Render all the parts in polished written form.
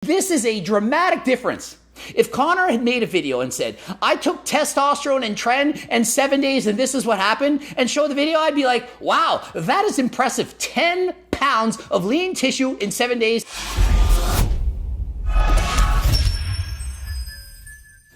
This is a dramatic difference. If Connor had made a video and said, I took testosterone and tren and 7 days and this is what happened, and show the video, I'd be like, wow, that is impressive. 10 pounds of lean tissue in 7 days.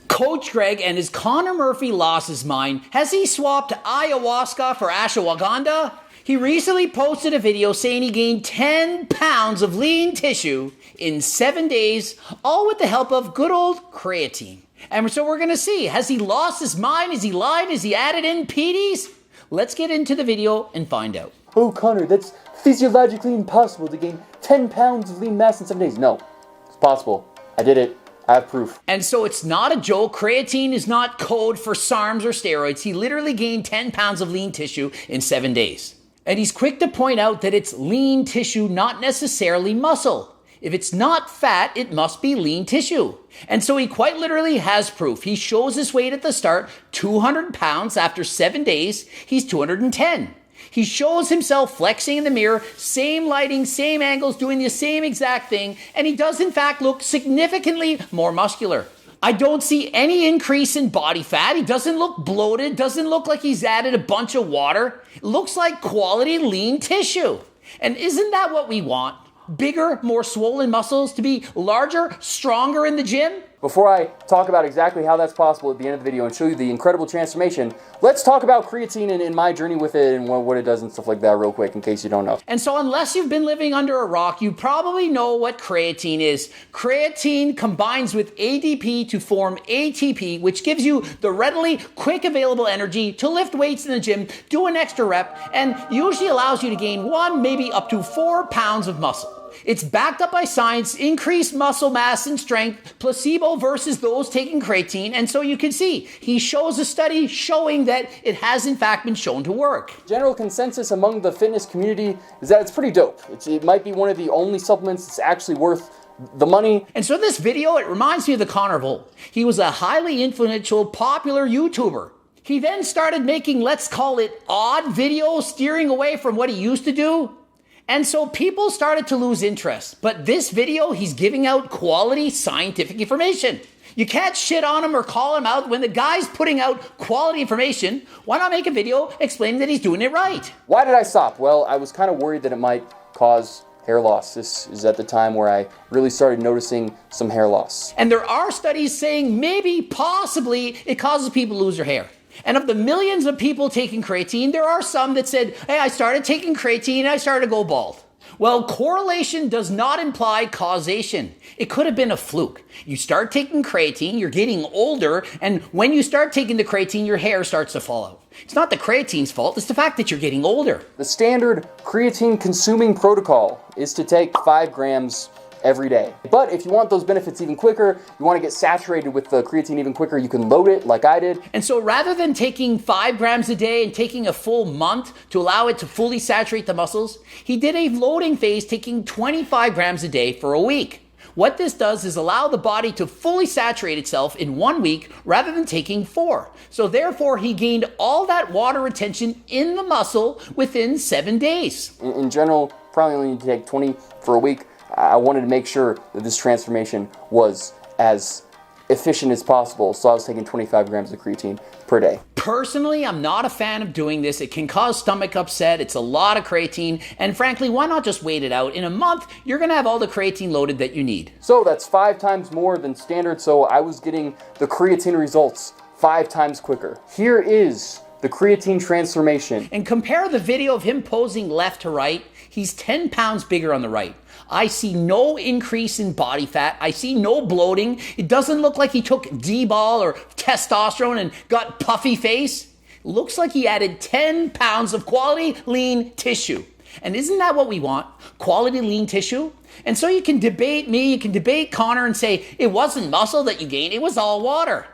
Coach Greg, and has Connor Murphy lost his mind? Has he swapped ayahuasca for ashwagandha? He recently posted a video saying he gained 10 pounds of lean tissue in 7 days, all with the help of good old creatine. And so we're going to see, has he lost his mind? Has he lied? Has he added in PDs? Let's get into the video and find out. Oh, Connor, that's physiologically impossible to gain 10 pounds of lean mass in 7 days. No, it's possible. I did it. I have proof. And so it's not a joke. Creatine is not code for SARMs or steroids. He literally gained 10 pounds of lean tissue in 7 days. And he's quick to point out that it's lean tissue, not necessarily muscle. If it's not fat, it must be lean tissue. And so he quite literally has proof. He shows his weight at the start, 200 pounds. After 7 days, he's 210. He shows himself flexing in the mirror, same lighting, same angles, doing the same exact thing, and he does in fact look significantly more muscular. I don't see any increase in body fat. He doesn't look bloated, doesn't look like he's added a bunch of water. It looks like quality lean tissue. And isn't that what we want? Bigger, more swollen muscles, to be larger, stronger in the gym? Before I talk about exactly how that's possible at the end of the video and show you the incredible transformation, let's talk about creatine and my journey with it and what it does and stuff like that real quick in case you don't know. And so unless you've been living under a rock, you probably know what creatine is. Creatine combines with ADP to form ATP, which gives you the readily, quick available energy to lift weights in the gym, do an extra rep, and usually allows you to gain 1, maybe up to 4 pounds of muscle. It's backed up by science, increased muscle mass and strength, placebo versus those taking creatine. And so you can see, he shows a study showing that it has in fact been shown to work. General consensus among the fitness community is that it's pretty dope. It might be one of the only supplements that's actually worth the money. And so this video, it reminds me of the Connor of old. He was a highly influential, popular YouTuber. He then started making, let's call it odd videos, steering away from what he used to do. And so people started to lose interest. But this video, he's giving out quality scientific information. You can't shit on him or call him out when the guy's putting out quality information. Why not make a video explaining that he's doing it right? Why did I stop? Well, I was kind of worried that it might cause hair loss. This is at the time where I really started noticing some hair loss. And there are studies saying maybe, possibly, it causes people to lose their hair. And of the millions of people taking creatine, there are some that said, hey, I started taking creatine and I started to go bald. Well, correlation does not imply causation. It could have been a fluke. You start taking creatine, you're getting older, and when you start taking the creatine, your hair starts to fall out. It's not the creatine's fault, it's the fact that you're getting older. The standard creatine consuming protocol is to take 5 grams every day. But if you want those benefits even quicker, you want to get saturated with the creatine even quicker, you can load it like I did. And so rather than taking 5 grams a day and taking a full month to allow it to fully saturate the muscles, he did a loading phase taking 25 grams a day for a week. What this does is allow the body to fully saturate itself in 1 week rather than taking 4. So therefore, he gained all that water retention in the muscle within 7 days. In general, probably only need to take 20 for a week. I wanted to make sure that this transformation was as efficient as possible, so I was taking 25 grams of creatine per day. Personally, I'm not a fan of doing this. It can cause stomach upset. It's a lot of creatine. And frankly, why not just wait it out? In a month, you're going to have all the creatine loaded that you need. So that's 5 times more than standard, so I was getting the creatine results 5 times quicker. Here is the creatine transformation. And compare the video of him posing left to right. He's 10 pounds bigger on the right. I see no increase in body fat. I see no bloating. It doesn't look like he took D-ball or testosterone and got puffy face. It looks like he added 10 pounds of quality lean tissue. And isn't that what we want? Quality lean tissue? And so you can debate me, you can debate Connor and say, it wasn't muscle that you gained, it was all water.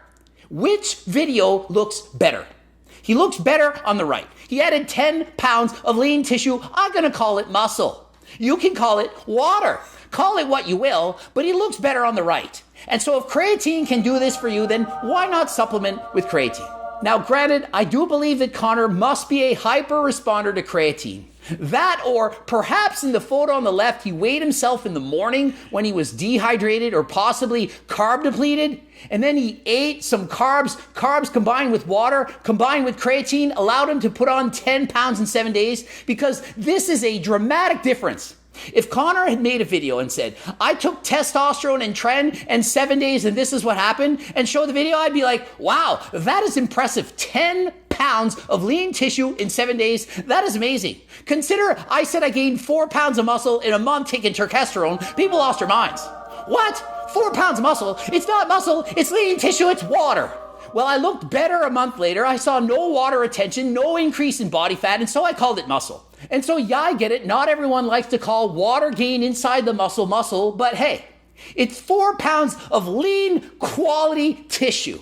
Which video looks better? He looks better on the right. He added 10 pounds of lean tissue. I'm going to call it muscle. You can call it water. Call it what you will, but he looks better on the right. And so if creatine can do this for you, then why not supplement with creatine? Now, granted, I do believe that Connor must be a hyper responder to creatine. That, or perhaps in the photo on the left, he weighed himself in the morning when he was dehydrated or possibly carb depleted, and then he ate some carbs. Carbs combined with water, combined with creatine, allowed him to put on 10 pounds in 7 days, because this is a dramatic difference. If Connor had made a video and said, I took testosterone and tren in 7 days and this is what happened, and show the video, I'd be like, wow, that is impressive. 10 pounds of lean tissue in 7 days. That is amazing. Consider I said I gained 4 pounds of muscle in a month taking testosterone. People lost their minds. What? 4 pounds of muscle? It's not muscle, it's lean tissue, it's water. Well, I looked better a month later. I saw no water retention, no increase in body fat, and so I called it muscle. And so, yeah, I get it. Not everyone likes to call water gain inside the muscle, but hey, it's 4 pounds of lean quality tissue.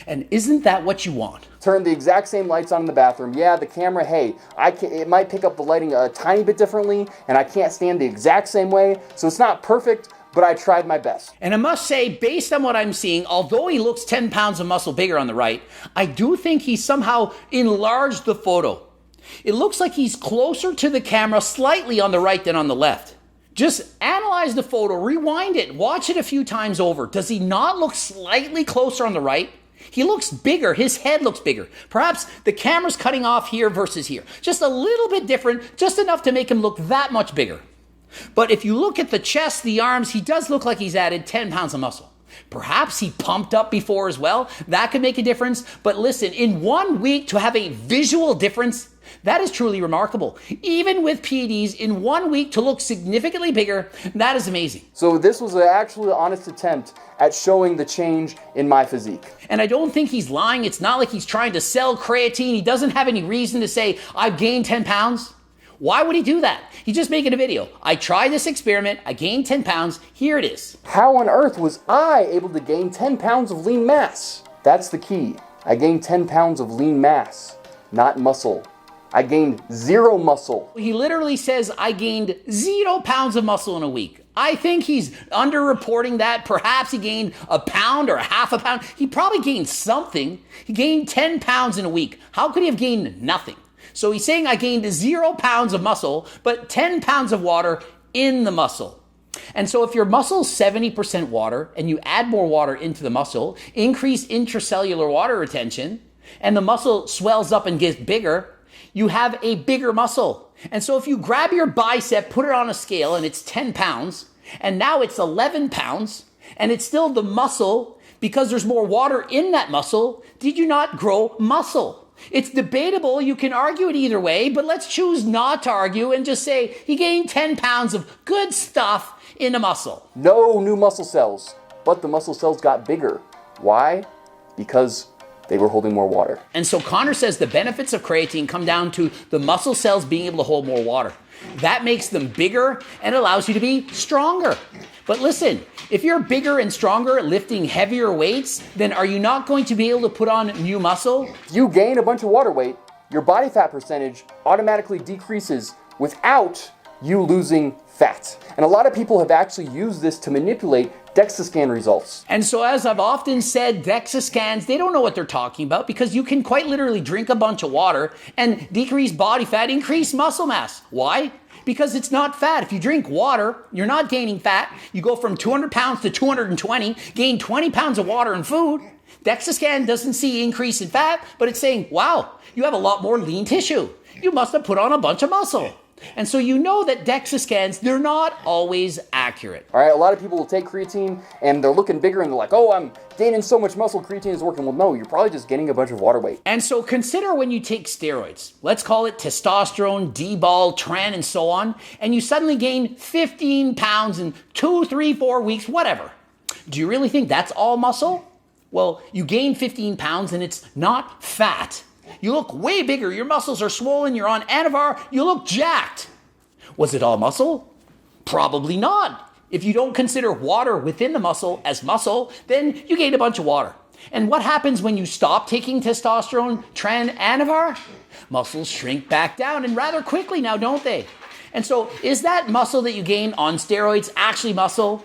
And isn't that what you want? Turn the exact same lights on in the bathroom. Yeah, the camera, hey, it might pick up the lighting a tiny bit differently, and I can't stand the exact same way, so it's not perfect, but I tried my best. And I must say, based on what I'm seeing, although he looks 10 pounds of muscle bigger on the right, I do think he somehow enlarged the photo. It looks like he's closer to the camera slightly on the right than on the left. Just analyze the photo, rewind it, watch it a few times over. Does he not look slightly closer on the right? He looks bigger. His head looks bigger. Perhaps the camera's cutting off here versus here. Just a little bit different, just enough to make him look that much bigger. But if you look at the chest, the arms, he does look like he's added 10 pounds of muscle. Perhaps he pumped up before as well. That could make a difference. But listen, in 1 week to have a visual difference, that is truly remarkable. Even with PEDs, in 1 week to look significantly bigger, that is amazing. So this was an actually honest attempt at showing the change in my physique. And I don't think he's lying. It's not like he's trying to sell creatine. He doesn't have any reason to say, I've gained 10 pounds. Why would he do that? He's just making a video. I tried this experiment. I gained 10 pounds. Here it is. How on earth was I able to gain 10 pounds of lean mass? That's the key. I gained 10 pounds of lean mass, not muscle. I gained 0 muscle. He literally says, I gained 0 pounds of muscle in a week. I think he's underreporting that. Perhaps he gained a pound or a half a pound. He probably gained something. He gained 10 pounds in a week. How could he have gained nothing? So he's saying I gained 0 pounds of muscle, but 10 pounds of water in the muscle. And so if your muscle's 70% water and you add more water into the muscle, increase intracellular water retention, and the muscle swells up and gets bigger, you have a bigger muscle. And so if you grab your bicep, put it on a scale, and it's 10 pounds, and now it's 11 pounds, and it's still the muscle because there's more water in that muscle, did you not grow muscle? It's debatable. You can argue it either way, but let's choose not to argue and just say he gained 10 pounds of good stuff in a muscle. No new muscle cells, but the muscle cells got bigger. Why? Because they were holding more water. And so Connor says the benefits of creatine come down to the muscle cells being able to hold more water. That makes them bigger and allows you to be stronger. But listen, if you're bigger and stronger lifting heavier weights, then are you not going to be able to put on new muscle? If you gain a bunch of water weight, your body fat percentage automatically decreases without you losing fat. And a lot of people have actually used this to manipulate DEXA scan results. And so as I've often said, DEXA scans, they don't know what they're talking about because you can quite literally drink a bunch of water and decrease body fat, increase muscle mass. Why? Because it's not fat. If you drink water, you're not gaining fat. You go from 200 pounds to 220, gain 20 pounds of water and food. DEXA scan doesn't see increase in fat, but it's saying, wow, you have a lot more lean tissue. You must have put on a bunch of muscle. And so you know that DEXA scans, they're not always accurate. All right, a lot of people will take creatine and they're looking bigger and they're like, oh, I'm gaining so much muscle, creatine is working. Well, no, you're probably just gaining a bunch of water weight. And so consider when you take steroids, let's call it testosterone, D-bol, tren, and so on, and you suddenly gain 15 pounds in 2, 3, 4 weeks, whatever. Do you really think that's all muscle? Well, you gain 15 pounds and it's not fat. You look way bigger. Your muscles are swollen. You're on Anavar. You look jacked. Was it all muscle? Probably not. If you don't consider water within the muscle as muscle, then you gain a bunch of water. And what happens when you stop taking testosterone, tren, Anavar? Muscles shrink back down and rather quickly now, don't they? And so is that muscle that you gain on steroids actually muscle?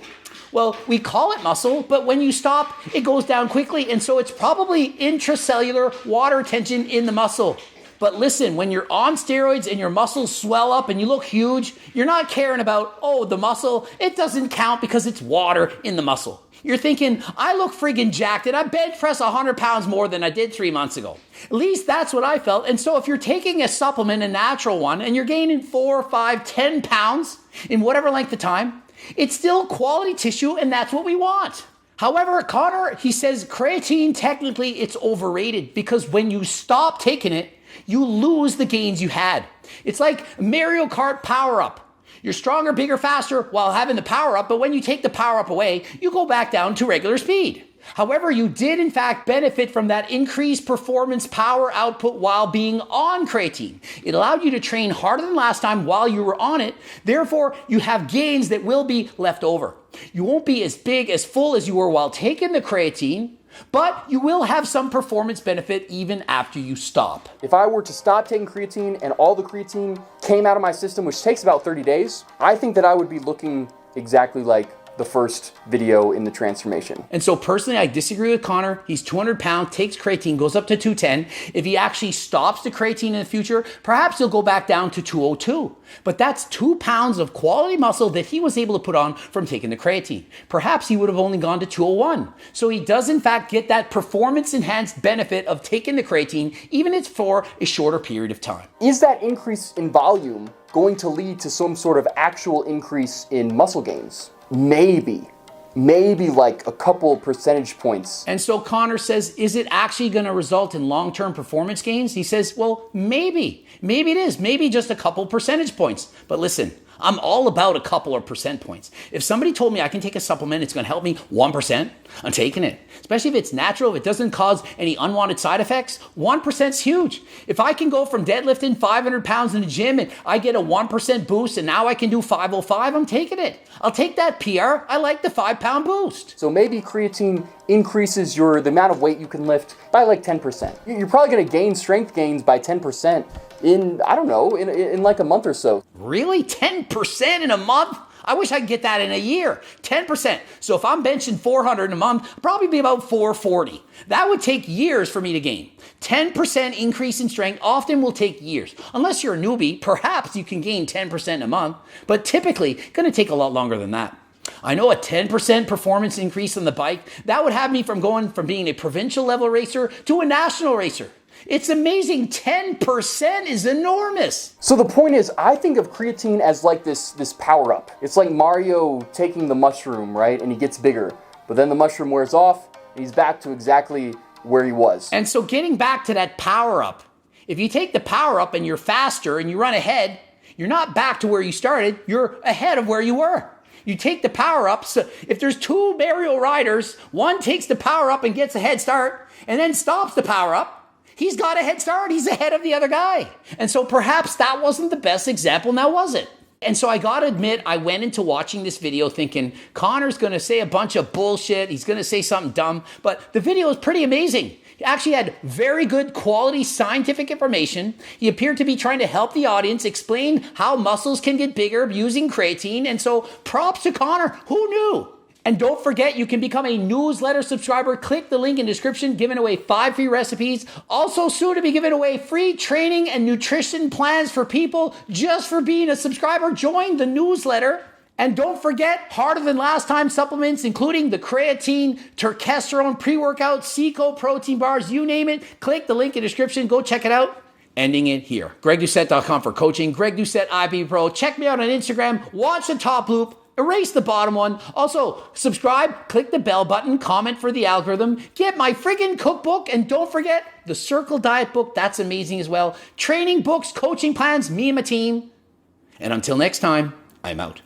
Well, we call it muscle, but when you stop, it goes down quickly. And so it's probably intracellular water retention in the muscle. But listen, when you're on steroids and your muscles swell up and you look huge, you're not caring about, oh, the muscle, it doesn't count because it's water in the muscle. You're thinking, I look friggin' jacked and I bench press 100 pounds more than I did 3 months ago. At least that's what I felt. And so if you're taking a supplement, a natural one, and you're gaining 4, 5, 10 pounds in whatever length of time, it's still quality tissue and that's what we want. However, Connor, he says creatine, technically it's overrated because when you stop taking it, you lose the gains you had. It's like Mario Kart power-up. You're stronger, bigger, faster while having the power-up, but when you take the power-up away, you go back down to regular speed. However, you did in fact benefit from that increased performance power output while being on creatine. It allowed you to train harder than last time while you were on it. Therefore, you have gains that will be left over. You won't be as big, as full as you were while taking the creatine, but you will have some performance benefit even after you stop. If I were to stop taking creatine and all the creatine came out of my system, which takes about 30 days, I think that I would be looking exactly like the first video in the transformation. And so personally, I disagree with Connor. He's 200 pounds, takes creatine, goes up to 210. If he actually stops the creatine in the future, perhaps he'll go back down to 202. But that's 2 pounds of quality muscle that he was able to put on from taking the creatine. Perhaps he would have only gone to 201. So he does in fact get that performance enhanced benefit of taking the creatine, even if it's for a shorter period of time. Is that increase in volume going to lead to some sort of actual increase in muscle gains? Maybe like a couple percentage points. And so Connor says, is it actually going to result in long-term performance gains? He says, well, maybe it is, maybe just a couple percentage points. But listen, I'm all about a couple of percent points. If somebody told me I can take a supplement, it's going to help me 1%, I'm taking it. Especially if it's natural, if it doesn't cause any unwanted side effects, 1% is huge. If I can go from deadlifting 500 pounds in the gym and I get a 1% boost and now I can do 505, I'm taking it. I'll take that PR. I like the 5-pound boost. So maybe creatine increases the amount of weight you can lift by like 10%. You're probably going to gain strength gains by 10% in, I don't know, in like a month or so. Really? 10% in a month? I wish I could get that in a year. 10%. So if I'm benching 400 in a month, I'll probably be about 440. That would take years for me to gain. 10% increase in strength often will take years. Unless you're a newbie, perhaps you can gain 10% in a month, but typically going to take a lot longer than that. I know a 10% performance increase on the bike, that would have me from going from being a provincial level racer to a national racer. It's amazing. 10% is enormous. So the point is, I think of creatine as like this power up. It's like Mario taking the mushroom, right? And he gets bigger, but then the mushroom wears off and he's back to exactly where he was. And so getting back to that power up, if you take the power up and you're faster and you run ahead, you're not back to where you started, you're ahead of where you were. You take the power up, so if there's 2 Mario riders, one takes the power up and gets a head start and then stops the power up, he's got a head start. He's ahead of the other guy. And so perhaps that wasn't the best example, now was it? And so I gotta admit, I went into watching this video thinking, Connor's gonna say a bunch of bullshit, he's gonna say something dumb, but the video is pretty amazing. He actually had very good quality scientific information. He appeared to be trying to help the audience explain how muscles can get bigger using creatine, and so props to Connor, who knew? And don't forget, you can become a newsletter subscriber. Click the link in the description, giving away 5 free recipes. Also soon to be giving away free training and nutrition plans for people just for being a subscriber. Join the newsletter. And don't forget, harder than last time supplements, including the creatine, turkesterone, pre-workout, Seco protein bars, you name it. Click the link in the description. Go check it out. Ending it here. GregDoucette.com for coaching. Greg Doucette, IB Pro. Check me out on Instagram. Watch the top loop. Erase the bottom one. Also, subscribe, click the bell button, comment for the algorithm, get my friggin' cookbook, and don't forget the Circle Diet book. That's amazing as well. Training books, coaching plans, me and my team. And until next time, I'm out.